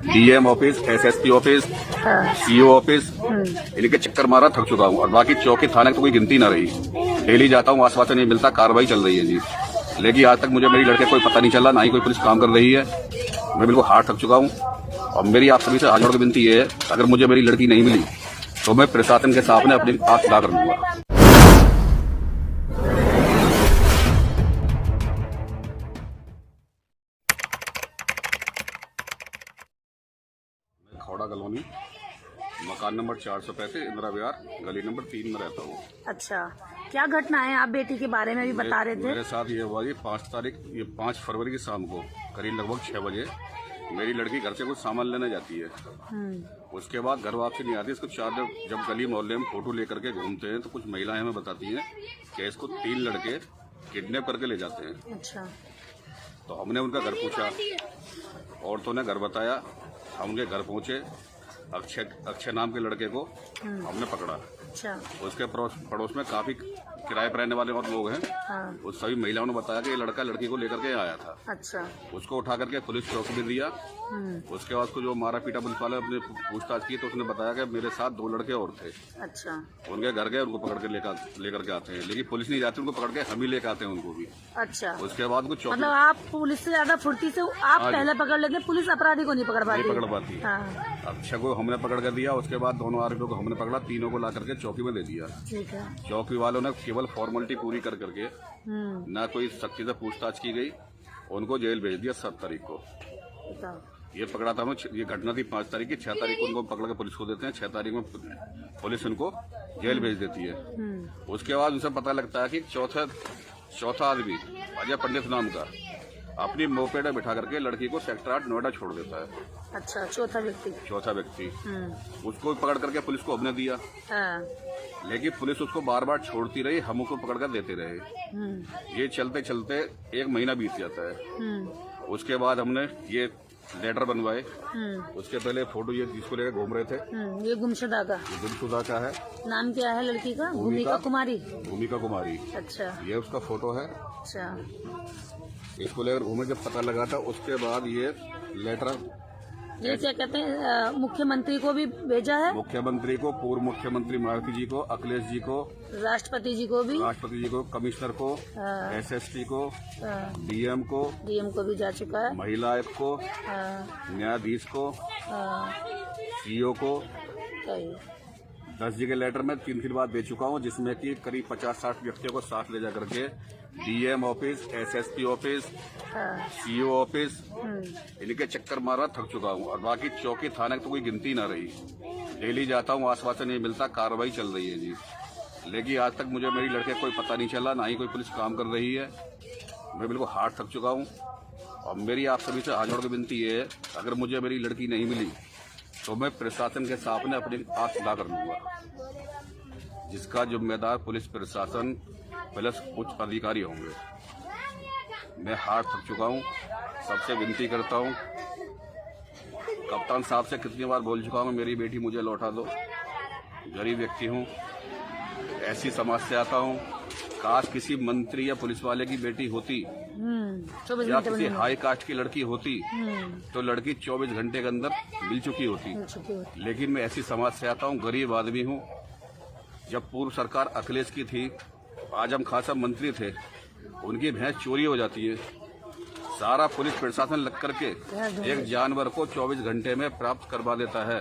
DM office, SSP office, CO office, इनके चक्कर मारा थक चुका हूँ। और बाकी चौकी थाने तो कोई गिनती ना रही। डेली जाता हूँ, आसपास नहीं मिलता, कार्रवाई चल रही है जी। लेकिन आज तक मुझे मेरी लड़के कोई पता नहीं चला, ना ही कोई पुलिस काम कर रही है। मैं बिल्कुल हार थक चुका हूँ। और मेरी आप सभी से हाथ जोड़ के विनती ये है, अगर मुझे मेरी लड़की नहीं मिली तो मैं प्रशासन के सामने अपनी आंख खड़ा कर लूंगा। खौड़ा कॉलोनी, मकान नंबर 435, इंदिरा विहार, गली नंबर 3 में रहता हूँ। अच्छा, क्या घटना है? आप बेटी के बारे में भी बता रहे थे। मेरे साथ ये हुआ कि 5 फरवरी की शाम को करीब लगभग 6 बजे मेरी लड़की घर से कुछ सामान लेने जाती है। उसके बाद घर वापसी नहीं आती। इसको जब गली मोहल्ले में फोटो लेकर के घूमते हैं तो कुछ महिलाएं हमें बताती हैं कि इसको 3 लड़के किडनैप करके ले जाते हैं। अच्छा, तो हमने उनका घर पूछा, औरतों ने घर बताया। हम उनके घर पहुंचे, अक्षय नाम के लड़के को हमने पकड़ा। अच्छा, उसके पड़ोस में काफी किराए पर रहने वाले और लोग हैं। हाँ। उस सभी महिलाओं ने बताया कि ये लड़का लड़की को लेकर के आया था। अच्छा, उसको उठा करके पुलिस चौकी में दिया। उसके बाद उसको जो मारा पीटा पुलिस वाले अपने पूछताछ की तो उसने बताया कि मेरे साथ 2 लड़के और थे। अच्छा, उनके घर गए, उनको पकड़ के लेकर के आते हैं। लेकिन पुलिस नहीं जाती, उनको पकड़ के हम ही लेकर आते हैं उनको भी। अच्छा, उसके बाद कुछ मतलब आप पुलिस से ज्यादा फुर्ती से आप पहले पकड़ लेते, पुलिस अपराधी को नहीं पकड़ पाती। हाँ। अक्षय को हमने पकड़ कर दिया। उसके बाद दोनों आरोपियों को हमने पकड़ा, तीनों को ला करके चौकी में दे दिया। ठीक है। चौकी वालों ने केवल फॉर्मेलिटी पूरी कर करके ना कोई सख्ती से पूछताछ की गई, उनको जेल भेज दिया 7 तारीख को। ये पकड़ा था हमने, ये घटना थी 5 तारीख की। 6 तारीख को उनको पकड़ के पुलिस को देते हैं। 6 तारीख में पुलिस उनको जेल भेज देती है। उसके बाद उसे पता लगता है कि चौथा आदमी अजय पंडित नाम का अपनी मोपेड में बिठा करके लड़की को सेक्टर 8 नोएडा छोड़ देता है। अच्छा, चौथा व्यक्ति। उसको पकड़ करके पुलिस को हमने दिया। हाँ। लेकिन पुलिस उसको बार बार छोड़ती रही, हम उसको पकड़ कर देते रहे। ये चलते चलते 1 महीना बीत जाता है। उसके बाद हमने ये लेटर बनवाए। उसके पहले फोटो ये जिसको लेकर घूम रहे थे, ये गुमशुदा का है। नाम क्या है लड़की का? भूमिका कुमारी। अच्छा, ये उसका फोटो है। अच्छा, इसको लेकर घूमे, जब पता लगा था उसके बाद ये लेटर ये क्या कहते हैं, मुख्यमंत्री को भी भेजा है। मुख्यमंत्री को, पूर्व मुख्यमंत्री मायावती जी को, अखिलेश जी को, राष्ट्रपति जी को, कमिश्नर को, एसएसपी को, डीएम को भी जा चुका है, महिला आयुक्त को, न्यायाधीश को, सीओ को। 10 जगह लेटर में 3 बार दे चुका हूँ, जिसमें कि करीब 50-60 व्यक्तियों को साथ ले जा करके DM office, SSP office, CO office, इनके चक्कर मारा थक चुका हूँ। और बाकी चौकी थाने तो कोई गिनती ना रही। डेली जाता हूँ, आसपास से नहीं मिलता, कार्रवाई चल रही है जी। लेकिन आज तक मुझे मेरी लड़के कोई पता नहीं चला, ना ही कोई पुलिस काम कर रही है। मैं बिल्कुल हार थक चुका हूँ। और मेरी आप सभी से हाथ जोड़ के विनती ये है, अगर मुझे मेरी लड़की नहीं मिली तो मैं प्रशासन के सामने अपनी आंख खड़ा कर लूंगा, जिसका जिम्मेदार पुलिस प्रशासन प्लस उच्च अधिकारी होंगे। मैं हार थक चुका हूँ। सबसे विनती करता हूँ, कप्तान साहब से कितनी बार बोल चुका हूँ, मेरी बेटी मुझे लौटा दो। गरीब व्यक्ति हूँ, ऐसी समाज से आता हूँ। काश किसी मंत्री या पुलिस वाले की बेटी होती या किसी हाई कास्ट की लड़की होती तो लड़की 24 घंटे के अंदर मिल चुकी होती। लेकिन मैं ऐसी समाज से आता हूँ, गरीब आदमी हूँ। जब पूर्व सरकार अखिलेश की थी, आजम खान साहब मंत्री थे, उनकी भैंस चोरी हो जाती है। सारा पुलिस प्रशासन लग करके एक जानवर को 24 घंटे में प्राप्त करवा देता है।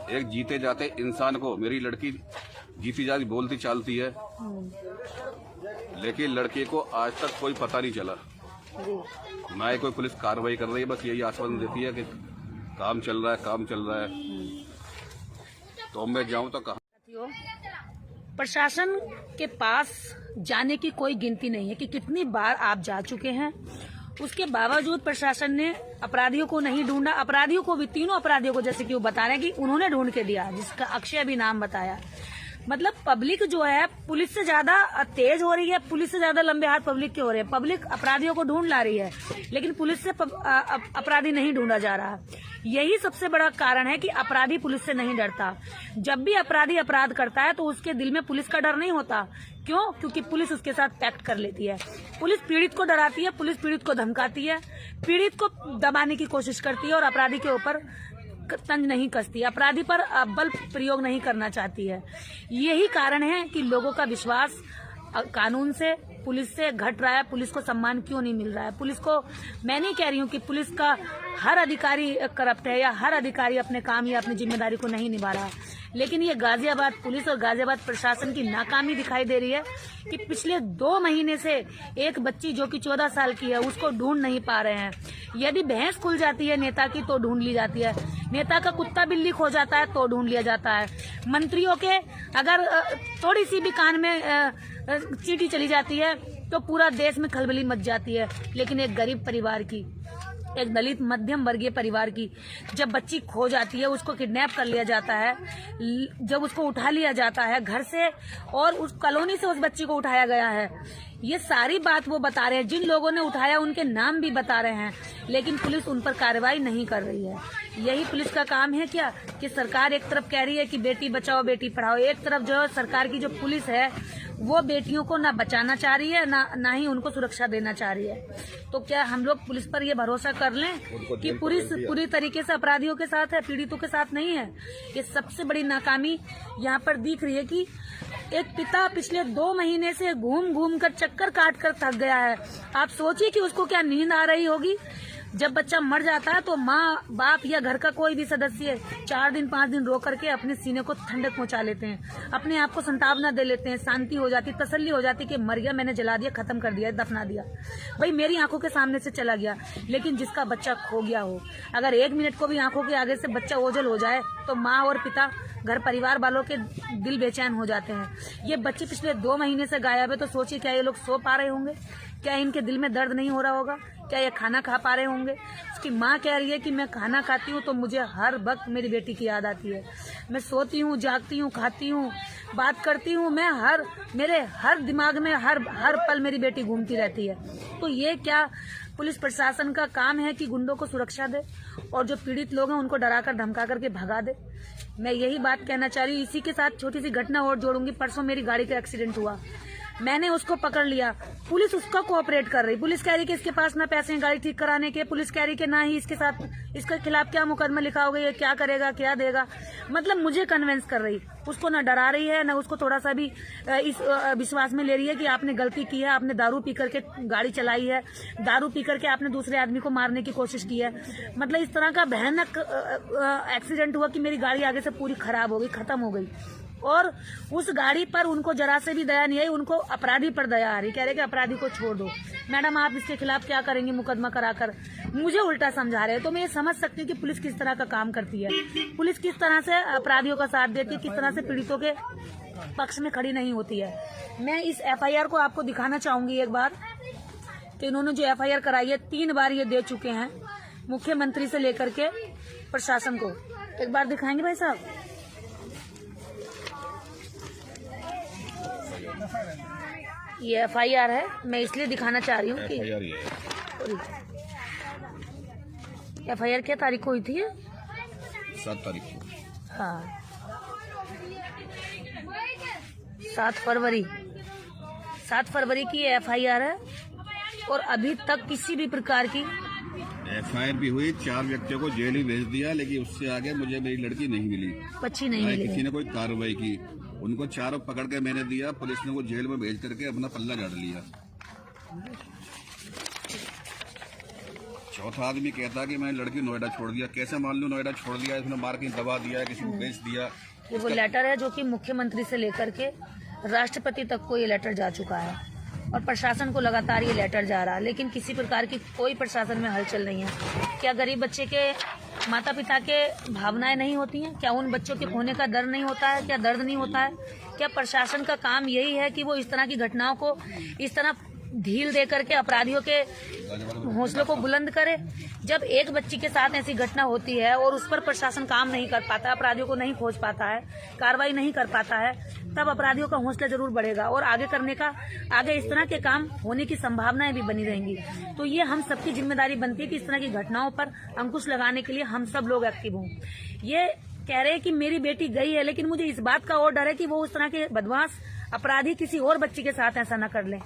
एक जीते जाते इंसान को मेरी लड़की जीती जाती बोलती चालती है, लेकिन लड़के को आज तक कोई पता नहीं चला। ना ही कोई पुलिस कार्रवाई कर रही है, बस यही आश्वासन देती है कि काम चल रहा है। तो मैं जाऊं तो कहाँ? प्रशासन के पास जाने की कोई गिनती नहीं है कि कितनी बार आप जा चुके हैं। उसके बावजूद प्रशासन ने अपराधियों को नहीं ढूंढा। अपराधियों को भी, तीनों अपराधियों को, जैसे कि वो बता रहे हैं कि उन्होंने ढूंढ के दिया, जिसका अक्षय भी नाम बताया। मतलब पब्लिक जो है पुलिस से ज्यादा तेज हो रही है, पुलिस से ज्यादा लंबे हाथ पब्लिक के हो रहे हैं। पब्लिक अपराधियों को ढूंढ ला रही है, लेकिन पुलिस से अपराधी नहीं ढूंढा जा रहा। यही सबसे बड़ा कारण है कि अपराधी पुलिस से नहीं डरता। जब भी अपराधी अपराध करता है तो उसके दिल में पुलिस का डर नहीं होता, क्यों? क्योंकि पुलिस उसके साथ पैक्ट कर लेती है। पुलिस पीड़ित को डराती है, पुलिस पीड़ित को धमकाती है, पीड़ित को दबाने की कोशिश करती है और अपराधी के ऊपर तंज नहीं कसती, अपराधी पर बल प्रयोग नहीं करना चाहती है। यही कारण है कि लोगों का विश्वास कानून से, पुलिस से घट रहा है। पुलिस को सम्मान क्यों नहीं मिल रहा है? पुलिस को, मैं नहीं कह रही हूँ कि पुलिस का हर अधिकारी करप्ट है या हर अधिकारी अपने काम या अपनी जिम्मेदारी को नहीं निभा रहा है, लेकिन ये गाजियाबाद पुलिस और गाजियाबाद प्रशासन की नाकामी दिखाई दे रही है कि पिछले 2 महीने से एक बच्ची जो कि 14 साल की है उसको ढूंढ नहीं पा रहे हैं। यदि भैंस खुल जाती है नेता की तो ढूंढ ली जाती है, नेता का कुत्ता बिल्ली खो जाता है तो ढूंढ लिया जाता है, मंत्रियों के अगर थोड़ी सी भी कान में चींटी चली जाती है तो पूरा देश में खलबली मच जाती है। लेकिन एक गरीब परिवार की, एक दलित मध्यम वर्गीय परिवार की जब बच्ची खो जाती है, उसको किडनैप कर लिया जाता है, जब उसको उठा लिया जाता है घर से और उस कॉलोनी से उस बच्ची को उठाया गया है, ये सारी बात वो बता रहे हैं। जिन लोगों ने उठाया उनके नाम भी बता रहे हैं, लेकिन पुलिस उन पर कार्रवाई नहीं कर रही है। यही पुलिस का काम है क्या कि सरकार एक तरफ कह रही है कि बेटी बचाओ बेटी पढ़ाओ, एक तरफ जो सरकार की जो पुलिस है वो बेटियों को ना बचाना चाह रही है ना ही उनको सुरक्षा देना चाह रही है। तो क्या हम लोग पुलिस पर ये भरोसा कर लें कि पुलिस पूरी तरीके से अपराधियों के साथ है, पीड़ितों के साथ नहीं है? ये सबसे बड़ी नाकामी यहाँ पर दिख रही है कि एक पिता पिछले 2 महीने से घूम घूम कर चक्कर काट कर थक गया है। आप सोचिए कि उसको क्या नींद आ रही होगी। जब बच्चा मर जाता है तो माँ बाप या घर का कोई भी सदस्य 4 दिन 5 दिन रो करके अपने सीने को ठंडक पहुंचा लेते हैं, अपने आप को सांत्वना दे लेते हैं, शांति हो जाती, तसल्ली हो जाती कि मर गया, मैंने जला दिया, खत्म कर दिया, दफना दिया, भाई मेरी आंखों के सामने से चला गया। लेकिन जिसका बच्चा खो गया हो, अगर 1 मिनट को भी आंखों के आगे से बच्चा ओझल हो जाए तो माँ और पिता, घर परिवार वालों के दिल बेचैन हो जाते हैं। ये बच्चे पिछले 2 महीने से गायब है, तो सोचिए क्या ये लोग सो पा रहे होंगे? क्या इनके दिल में दर्द नहीं हो रहा होगा? क्या ये खाना खा पा रहे होंगे? उसकी माँ कह रही है कि मैं खाना खाती हूँ तो मुझे हर वक्त मेरी बेटी की याद आती है, मैं सोती हूँ, जागती हूँ, खाती हूँ, बात करती हूँ, मैं मेरे हर दिमाग में हर पल मेरी बेटी घूमती रहती है। तो ये क्या पुलिस प्रशासन का काम है कि गुंडों को सुरक्षा दे और जो पीड़ित लोग हैं उनको डरा कर धमका करके भगा दे? मैं यही बात कहना चाह रही हूँ। इसी के साथ छोटी सी घटना और जोड़ूंगी। परसों मेरी गाड़ी का एक्सीडेंट हुआ, मैंने उसको पकड़ लिया, पुलिस उसका कोऑपरेट कर रही, पुलिस कह रही कि इसके पास ना पैसे हैं गाड़ी ठीक कराने के, पुलिस कह रही कि ना ही इसके साथ, इसके खिलाफ क्या मुकदमा लिखा होगा, ये क्या करेगा, क्या देगा, मतलब मुझे कन्विंस कर रही। उसको ना डरा रही है, ना उसको थोड़ा सा भी इस विश्वास में ले रही है कि आपने गलती की है, आपने दारू पी करके गाड़ी चलाई है, दारू पी करके आपने दूसरे आदमी को मारने की कोशिश की है। मतलब इस तरह का भयानक एक्सीडेंट हुआ कि मेरी गाड़ी आगे से पूरी खराब हो गई, खत्म हो गई। और उस गाड़ी पर उनको जरा से भी दया नहीं आई, उनको अपराधी पर दया आ रही, कह रहे कि अपराधी को छोड़ दो, मैडम आप इसके खिलाफ क्या करेंगे मुकदमा कराकर, मुझे उल्टा समझा रहे हैं। तो मैं ये समझ सकती हूँ कि पुलिस किस तरह का काम करती है, पुलिस किस तरह से अपराधियों का साथ देती है, किस तरह से पीड़ितों के पक्ष में खड़ी नहीं होती है। मैं इस FIR को आपको दिखाना चाहूंगी एक बार कि इन्होंने जो FIR कराई है 3 बार ये दे चुके हैं, मुख्यमंत्री से लेकर के प्रशासन को। एक बार दिखाएंगे भाई साहब? ये FIR है, मैं इसलिए दिखाना चाह रही हूँ कि FIR क्या तारीख को हुई थी? 7 तारीख को। हाँ 7 फरवरी की FIR है और अभी तक किसी भी प्रकार की FIR भी हुई, 4 व्यक्तियों को जेल ही भेज दिया, लेकिन उससे आगे मुझे मेरी लड़की नहीं मिली, बच्ची नहीं मिली, किसी ने कोई कार्रवाई की। उनको 4 पकड़ के मैंने दिया, पुलिस ने वो जेल में भेज करके अपना पल्ला झाड़ लिया। 4था आदमी कहता कि मैंने लड़की नोएडा छोड़ दिया। कैसे मान लूं नोएडा छोड़ दिया? इसने मार के दबा दिया, किसी को बेच दिया। ये वो लेटर है जो कि मुख्यमंत्री से लेकर के राष्ट्रपति तक को ये लेटर जा चुका है और प्रशासन को लगातार ये लेटर जा रहा है, लेकिन किसी प्रकार की कोई प्रशासन में हलचल नहीं है। क्या गरीब बच्चे के माता पिता के भावनाएं नहीं होती हैं? क्या उन बच्चों के खोने का डर नहीं होता है? क्या दर्द नहीं होता है? क्या प्रशासन का काम यही है कि वो इस तरह की घटनाओं को इस तरह ढील दे करके अपराधियों के हौसलों को बुलंद करे? जब एक बच्ची के साथ ऐसी घटना होती है और उस पर प्रशासन काम नहीं कर पाता, अपराधियों को नहीं खोज पाता है, कार्रवाई नहीं कर पाता है, तब अपराधियों का हौसला जरूर बढ़ेगा और आगे इस तरह के काम होने की संभावनाएं भी बनी रहेंगी। तो ये हम सबकी जिम्मेदारी बनती है कि इस तरह की घटनाओं पर अंकुश लगाने के लिए हम सब लोग एक्टिव हों। ये कह रहे हैं कि मेरी बेटी गई है, लेकिन मुझे इस बात का और डर है कि वो उस तरह के बदमाश अपराधी किसी और बच्ची के साथ ऐसा ना कर ले।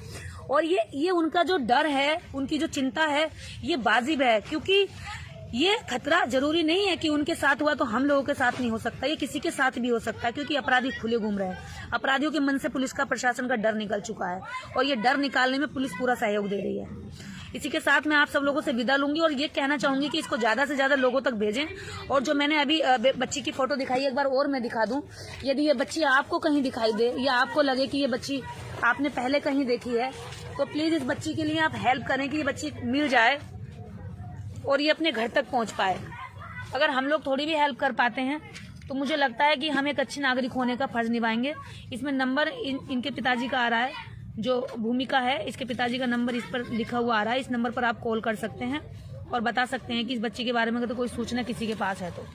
और ये उनका जो डर है, उनकी जो चिंता है, ये वाजिब है, क्योंकि ये खतरा जरूरी नहीं है कि उनके साथ हुआ तो हम लोगों के साथ नहीं हो सकता, ये किसी के साथ भी हो सकता है, क्योंकि अपराधी खुले घूम रहे हैं। अपराधियों के मन से पुलिस का, प्रशासन का डर निकल चुका है और ये डर निकालने में पुलिस पूरा सहयोग दे रही है। इसी के साथ मैं आप सब लोगों से विदा लूंगी और ये कहना चाहूंगी कि इसको ज्यादा से ज्यादा लोगों तक भेजें। और जो मैंने अभी बच्ची की फोटो दिखाई, एक बार और मैं दिखा दूं। यदि ये बच्ची आपको कहीं दिखाई दे या आपको लगे कि ये बच्ची आपने पहले कहीं देखी है, तो प्लीज इस बच्ची के लिए आप हेल्प करें कि ये बच्ची मिल जाए और ये अपने घर तक पहुंच पाए। अगर हम लोग थोड़ी भी हेल्प कर पाते हैं तो मुझे लगता है कि हम एक अच्छे नागरिक होने का फर्ज निभाएंगे। इसमें नंबर इनके पिताजी का आ रहा है, जो भूमिका है, इसके पिताजी का नंबर इस पर लिखा हुआ आ रहा है। इस नंबर पर आप कॉल कर सकते हैं और बता सकते हैं कि इस बच्ची के बारे में अगर कोई सूचना किसी के पास है तो।